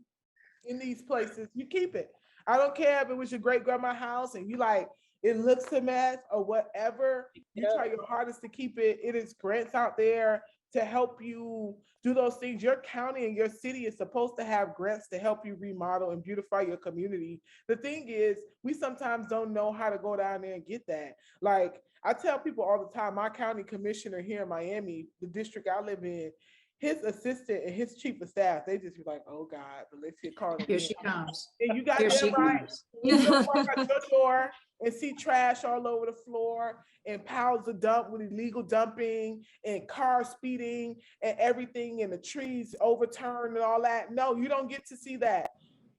in these places, you keep it. I don't care if it was your great grandma's house and you like it looks a mess or whatever. You try your hardest to keep it. It is grants out there to help you do those things. Your county and your city is supposed to have grants to help you remodel and beautify your community. The thing is, we sometimes don't know how to go down there and get that. Like I tell people all the time, my county commissioner here in Miami, the district I live in, his assistant and his chief of staff, they just be like, oh God, but let's get called. here she comes. And you got Here that she right. comes. You go walk out your door and see trash all over the floor and piles of dump with illegal dumping and car speeding and everything and the trees overturned and all that. No, you don't get to see that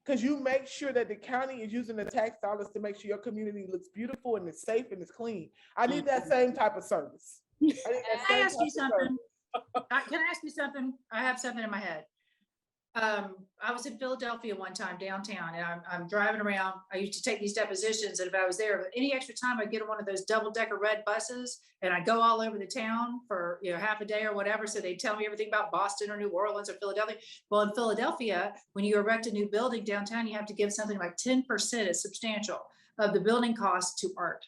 because you make sure that the county is using the tax dollars to make sure your community looks beautiful and it's safe and it's clean. I need that same type of service. Can I ask you something? Can I ask you something? I have something in my head. I was in Philadelphia one time downtown and I'm driving around. I used to take these depositions, and if I was there any extra time, I'd get on one of those double-decker red buses and I'd go all over the town for half a day or whatever. So they tell me everything about Boston or New Orleans or Philadelphia. Well, in Philadelphia, when you erect a new building downtown, you have to give something like 10%, is substantial, of the building cost to art.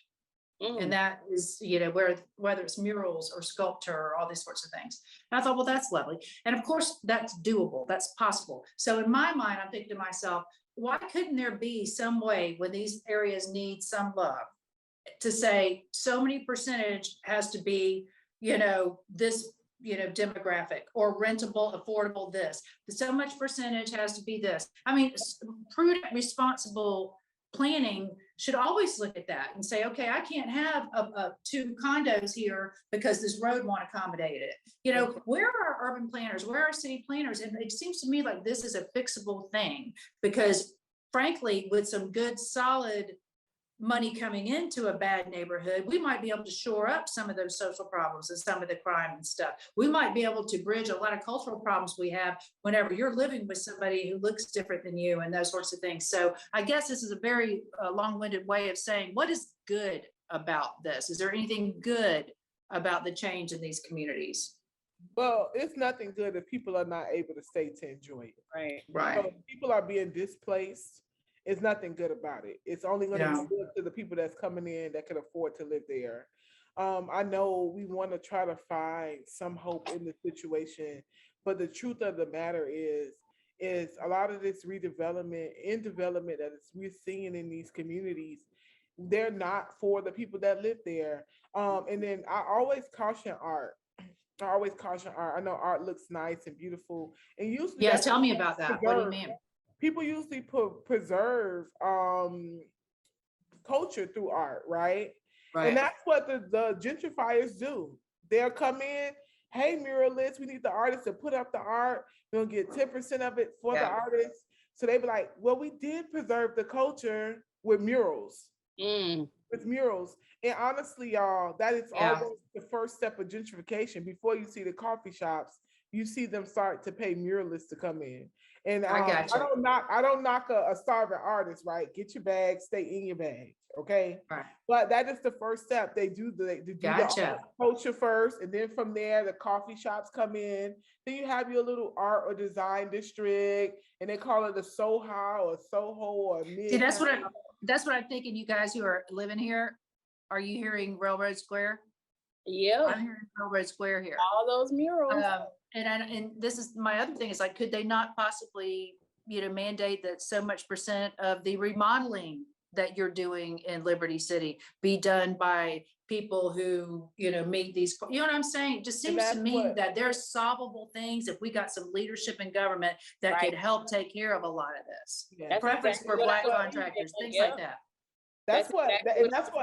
And that is, you know, whether it's murals or sculpture or all these sorts of things. And I thought, well, that's lovely. And of course, that's doable, that's possible. So in my mind, I'm thinking to myself, why couldn't there be some way when these areas need some love to say so many percentage has to be, you know, this, you know, demographic or rentable, affordable, this, so much percentage has to be this. I mean, prudent, responsible planning should always look at that and say, okay, I can't have two condos here because this road won't accommodate it. You know, where are our urban planners? Where are city planners? And it seems to me like this is a fixable thing because frankly, with some good, solid money coming into a bad neighborhood, we might be able to shore up some of those social problems and some of the crime and stuff. We might be able to bridge a lot of cultural problems we have whenever you're living with somebody who looks different than you and those sorts of things. So I guess this is a very long-winded way of saying, what is good about this? Is there anything good about the change in these communities? Well, it's nothing good if people are not able to stay to enjoy it. Right. So if people are being displaced, it's nothing good about it. It's only going to be good to the people that's coming in that can afford to live there. I know we want to try to find some hope in the situation, but the truth of the matter is a lot of this redevelopment and development that we're seeing in these communities, they're not for the people that live there. And then I always caution art. I know art looks nice and beautiful, and usually tell me about that. What do you mean? People usually preserve culture through art, right? And that's what the gentrifiers do. They'll come in, hey, muralists, we need the artists to put up the art. We'll get 10% of it for the artists. So they be like, well, we did preserve the culture with murals. With murals. And honestly, y'all, that is almost the first step of gentrification. Before you see the coffee shops, you see them start to pay muralists to come in. And I don't knock a starving artist, right? Get your bag, stay in your bag, okay? Right. But that is the first step. They do the culture first, and then from there, the coffee shops come in. Then you have your little art or design district, and they call it a Soho or mid. See, that's what I'm thinking. You guys who are living here, are you hearing Railroad Square? Yeah, I'm hearing Railroad Square here. All those murals. And this is my other thing is like, could they not possibly, you know, mandate that so much percent of the remodeling that you're doing in Liberty City be done by people who, you know, meet these, you know what I'm saying? It just seems to me that there's solvable things if we got some leadership in government that could help take care of a lot of this. Preference for Black contractors, things like that. That's what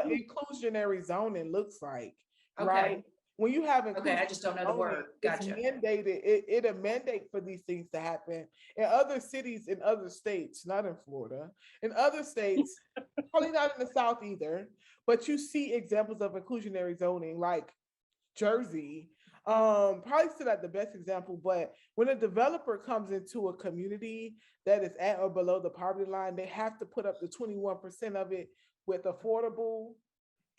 inclusionary zoning looks like, right? When you have I just don't know the word. Gotcha. It's mandated. It a mandate for these things to happen in other cities, in other states, not in Florida, in other states, probably not in the South either. But you see examples of inclusionary zoning, like Jersey. Probably still not the best example, but when a developer comes into a community that is at or below the poverty line, they have to put up the 21% of it with affordable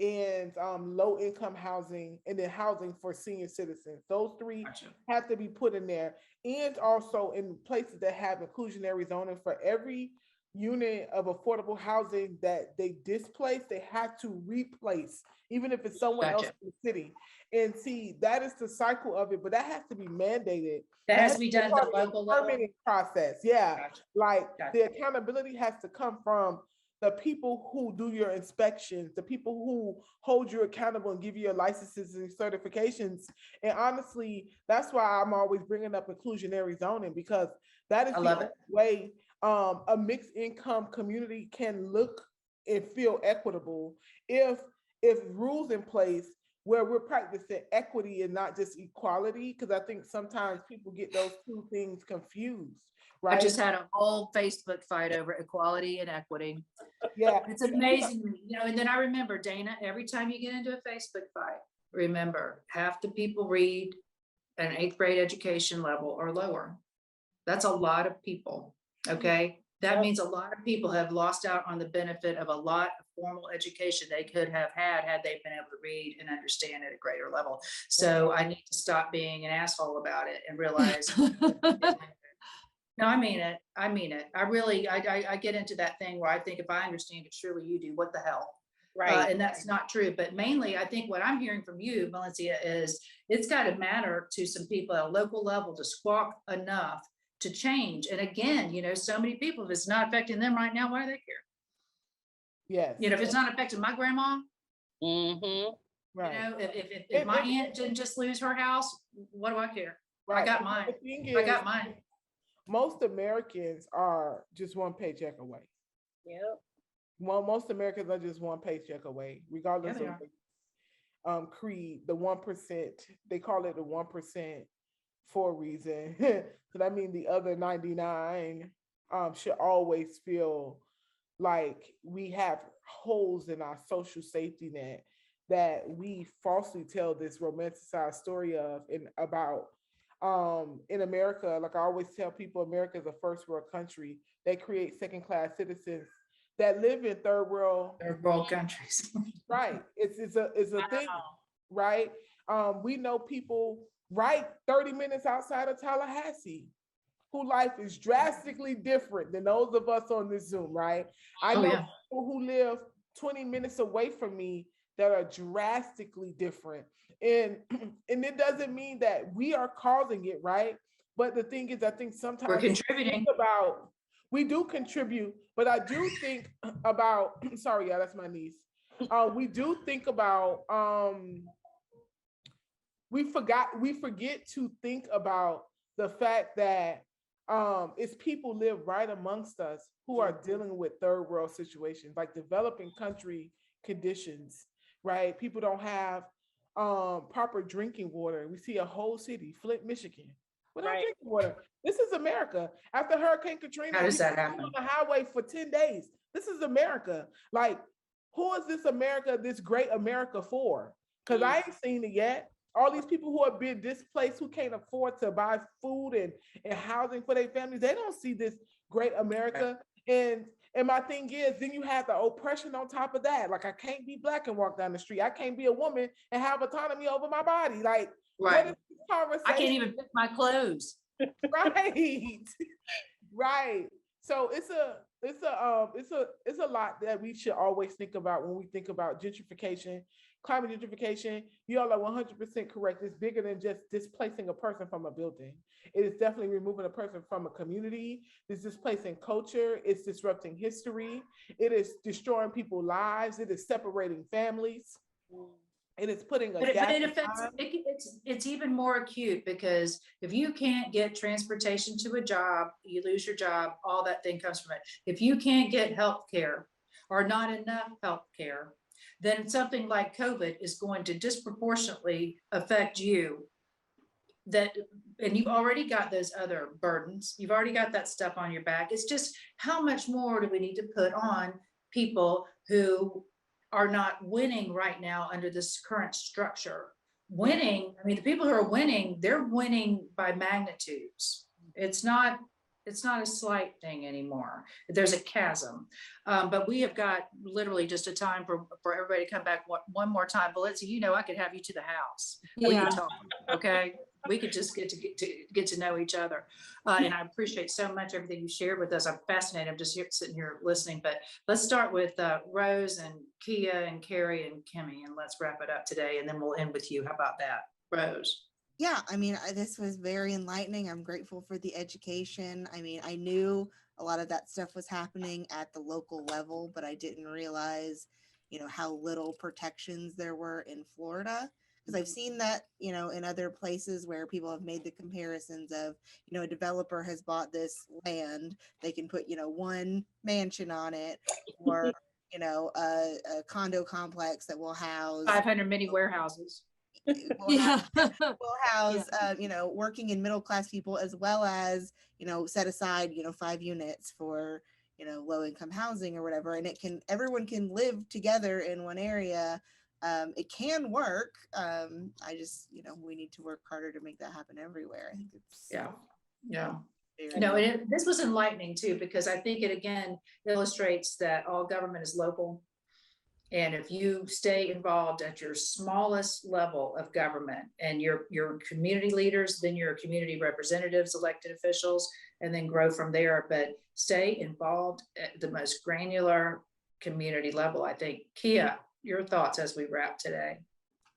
and low income housing, and then housing for senior citizens. Those three have to be put in there. And also in places that have inclusionary zoning, for every unit of affordable housing that they displace, they have to replace, even if it's someone else in the city. And see, that is the cycle of it, but that has to be mandated. That has to be done at the local level. Permitting process, the accountability has to come from the people who do your inspections, the people who hold you accountable and give you your licenses and certifications. And honestly, that's why I'm always bringing up inclusionary zoning, because that is the way a mixed income community can look and feel equitable if rules in place where we're practicing equity and not just equality, because I think sometimes people get those two things confused. Right? I just had a whole Facebook fight over equality and equity. It's amazing, you know. And then I remember, Dana, every time you get into a Facebook fight, remember, half the people read an 8th grade education level or lower. That's a lot of people. Okay. That means a lot of people have lost out on the benefit of a lot of formal education they could have had they been able to read and understand at a greater level. So I need to stop being an asshole about it and realize. No, I mean it. I mean it. I really, I get into that thing where I think if I understand it, surely you do. What the hell? Right. And that's not true. But mainly, I think what I'm hearing from you, Valencia, is it's got to matter to some people at a local level to squawk enough to change. And again, so many people, if it's not affecting them right now, why do they care? Yes. If it's not affecting my grandma, Mm-hmm. Right. If my aunt didn't just lose her house, what do I care? Right. I got mine. The thing I is, got mine. most Americans are just one paycheck away. Yep. Well, most Americans are just one paycheck away, regardless Yeah, of creed. The 1%, they call it the 1% for a reason. So that means the other 99 should always feel like we have holes in our social safety net that we falsely tell this romanticized story of and about. In America, like I always tell people, America is a first world country. They create second-class citizens that live in third world countries. Right. It's a thing, right? We know people right 30 minutes outside of Tallahassee who life is drastically different than those of us on this Zoom, right? I know people who live 20 minutes away from me that are drastically different. And it doesn't mean that we are causing it, right? But the thing is, I think sometimes We're contributing. We do contribute, but I do think about, sorry, yeah, that's my niece. We do think about, we forget to think about the fact that it's people live right amongst us who are dealing with third world situations, like developing country conditions, right? People don't have proper drinking water. We see a whole city, Flint, Michigan, without drinking water. This is America. After Hurricane Katrina, how does that people happen? on the highway for 10 days. This is America. Like, who is this America, this great America for? Because I ain't seen it yet. All these people who have been displaced, who can't afford to buy food and housing for their families, they don't see this great America. And my thing is, then you have the oppression on top of that. Like, I can't be Black and walk down the street. I can't be a woman and have autonomy over my body. Like, what is this conversation? I can't even pick my clothes. Right. Right. So it's a lot that we should always think about when we think about gentrification, climate gentrification. You all are 100% correct. It's bigger than just displacing a person from a building. It is definitely removing a person from a community. It's displacing culture. It's disrupting history. It is destroying people's lives. It is separating families. It is putting a But gap it in affects, time. it's even more acute because if you can't get transportation to a job, you lose your job, all that thing comes from it. If you can't get health care or not enough health care, then something like COVID is going to disproportionately affect you. And you've already got those other burdens. You've already got that stuff on your back. It's just how much more do we need to put on people who are not winning right now under this current structure? Winning, I mean, the people who are winning, they're winning by magnitudes. It's not a slight thing anymore. There's a chasm. But we have got literally just a time for everybody to come back one more time. Valencia, I could have you to the house. We could talk, okay? We could just get to know each other. And I appreciate so much everything you shared with us. I'm fascinated. I'm just sitting here listening. But let's start with Rose and Kia and Carrie and Kimmy, and let's wrap it up today. And then we'll end with you. How about that, Rose? Yeah, I mean, this was very enlightening. I'm grateful for the education. I mean, I knew a lot of that stuff was happening at the local level, but I didn't realize, how little protections there were in Florida. Because I've seen that, in other places where people have made the comparisons of, a developer has bought this land, they can put, one mansion on it, or, a condo complex that will house 500 mini warehouses. will house working and middle class people, as well as set aside 5 units for low income housing or whatever, and everyone can live together in one area. It can work. I just we need to work harder to make that happen everywhere. I think it's this was enlightening too, because I think it again illustrates that all government is local. And if you stay involved at your smallest level of government and your community leaders, then your community representatives, elected officials, and then grow from there. But stay involved at the most granular community level, I think. Kia, your thoughts as we wrap today?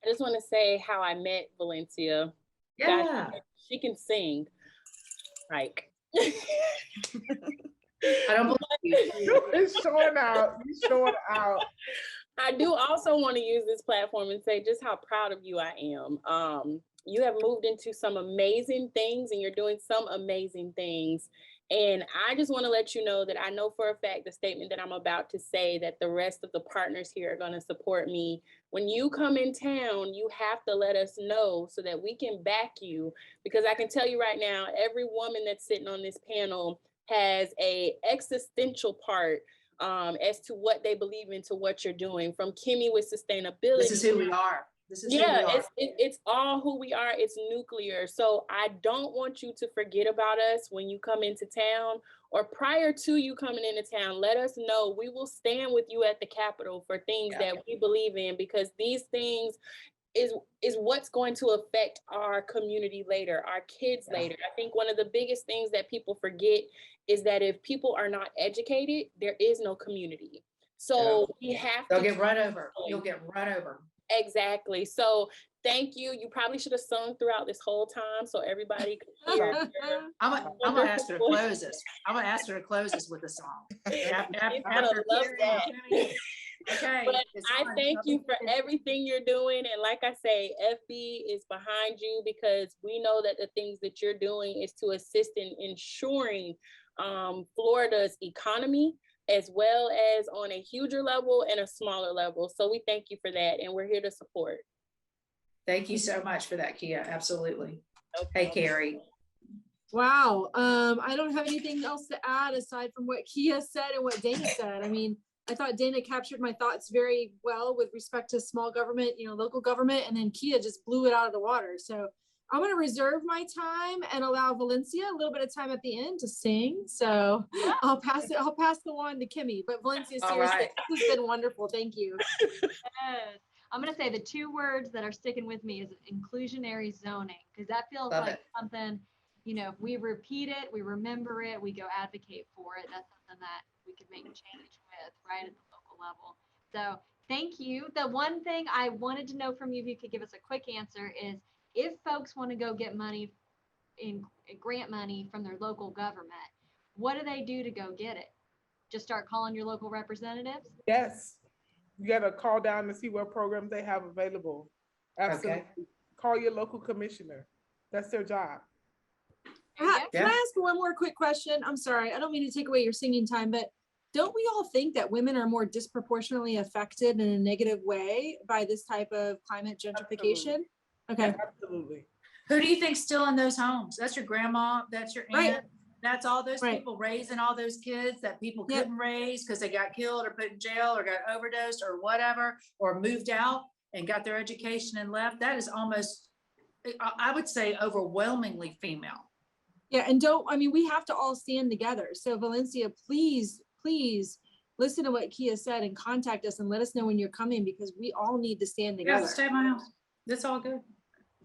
I just want to say how I met Valencia. Yeah. Gosh, she can sing. Like, I don't believe you. It's showing out. You're showing out. I do also want to use this platform and say just how proud of you I am. You have moved into some amazing things and you're doing some amazing things. And I just want to let you know that I know for a fact the statement that I'm about to say, that the rest of the partners here are going to support me. When you come in town, you have to let us know so that we can back you, because I can tell you right now, every woman that's sitting on this panel has a existential part as to what they believe into what you're doing. From Kimmy with sustainability. This is who we are. This is who we are. It's all who we are. It's nuclear. So I don't want you to forget about us when you come into town, or prior to you coming into town. Let us know. We will stand with you at the Capitol for things that we believe in, because these things is what's going to affect our community later, our kids later. I think one of the biggest things that people forget is that if people are not educated, there is no community. So we have They'll to get run over. You'll get run over. Exactly. So thank you. You probably should have sung throughout this whole time so everybody could hear. I'm gonna ask her to close this. I'm gonna ask her to close this with a song. After love that. Okay. But I thank you for everything you're doing. And like I say, FB is behind you, because we know that the things that you're doing is to assist in ensuring Florida's economy, as well as on a huger level and a smaller level. So we thank you for that, and we're here to support. Thank you so much for that, Kia. Absolutely. Okay. Hey, Carrie. Wow. I don't have anything else to add aside from what Kia said and what Dana said. I mean, I thought Dana captured my thoughts very well with respect to small government, local government, and then Kia just blew it out of the water. So I'm going to reserve my time and allow Valencia a little bit of time at the end to sing. So I'll pass the wand to Kimmy. But Valencia, seriously, this has been wonderful. Thank you. Yes. I'm going to say the two words that are sticking with me is inclusionary zoning, because that feels something, if we repeat it, we remember it, we go advocate for it. That's something that we could make change with right at the local level. So thank you. The one thing I wanted to know from you, if you could give us a quick answer, is if folks want to go get money in grant money from their local government, what do they do to go get it? Just start calling your local representatives? Yes. You got to call down to see what programs they have available. Absolutely. Okay. Call your local commissioner. That's their job. Can I ask one more quick question? I'm sorry, I don't mean to take away your singing time, but don't we all think that women are more disproportionately affected in a negative way by this type of climate gentrification? Absolutely. Okay. Yeah, absolutely. Who do you think's still in those homes? That's your grandma, that's your aunt. Right. That's all those people raising all those kids that people couldn't raise because they got killed or put in jail or got overdosed or whatever, or moved out and got their education and left. That is almost, I would say, overwhelmingly female. Yeah, and we have to all stand together. So Valencia, please listen to what Kia said and contact us and let us know when you're coming, because we all need to stand together. Yeah, stay at my house. That's all good.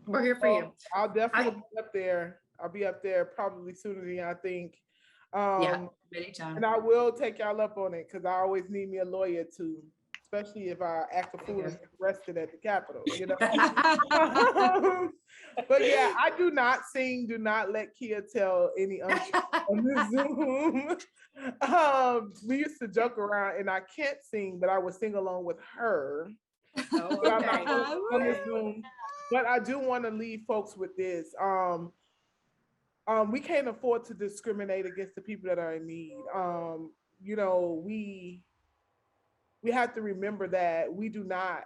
We're here for you. I'll definitely be up there. I'll be up there probably sooner than I think. Anytime. And I will take y'all up on it, because I always need me a lawyer too, especially if I act a fool and get arrested at the Capitol, But yeah, I do not sing. Do not let Kia tell any untruth on this Zoom. We used to joke around, and I can't sing, but I would sing along with her. On this Zoom. But I do want to leave folks with this. We can't afford to discriminate against the people that are in need. We have to remember that we do not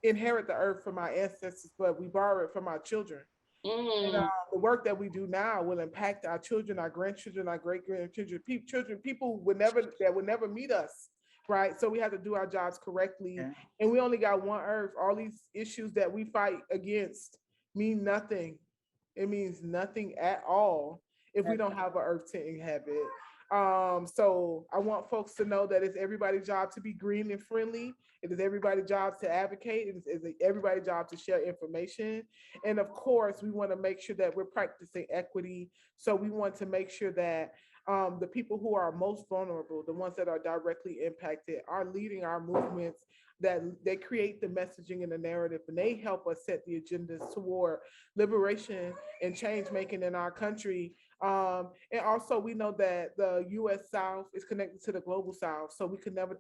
inherit the earth from our ancestors, but we borrow it from our children. And the work that we do now will impact our children, our grandchildren, our great-grandchildren, people that would never meet us, right? So we have to do our jobs correctly. And we only got one earth. All these issues that we fight against mean nothing. It means nothing at all if we don't have an earth to inhabit. So I want folks to know that it's everybody's job to be green and friendly. It is everybody's job to advocate. It's everybody's job to share information. And of course, we want to make sure that we're practicing equity. So we want to make sure that the people who are most vulnerable, the ones that are directly impacted, are leading our movements, that they create the messaging and the narrative, and they help us set the agendas toward liberation and change making in our country. And also we know that the US South is connected to the global South. So we could never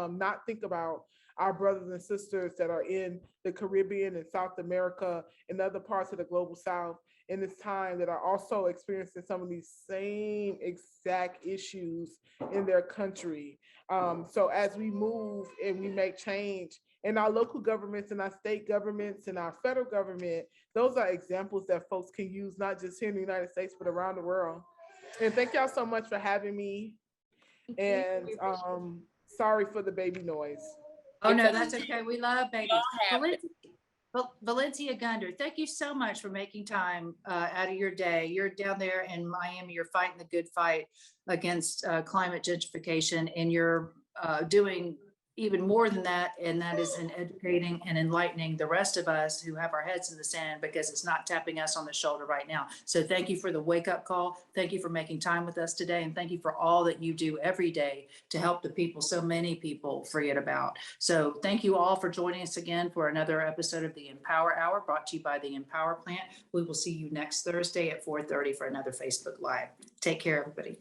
not think about our brothers and sisters that are in the Caribbean and South America and other parts of the global South in this time that are also experiencing some of these same exact issues in their country. So as we move and we make change in our local governments and our state governments and our federal government, those are examples that folks can use, not just here in the United States, but around the world. And thank y'all so much for having me. And sorry for the baby noise. Oh, no, that's okay. We love babies. have Valencia Gunder, thank you so much for making time out of your day. You're down there in Miami, you're fighting the good fight against climate gentrification, and you're doing even more than that, and that is in educating and enlightening the rest of us who have our heads in the sand, because it's not tapping us on the shoulder right now. So thank you for the wake-up call. Thank you for making time with us today, and thank you for all that you do every day to help the people so many people forget about. So thank you all for joining us again for another episode of the EmPower Hour, brought to you by the EmPower Plant. We will see you next Thursday at 4:30 for another Facebook Live. Take care, everybody.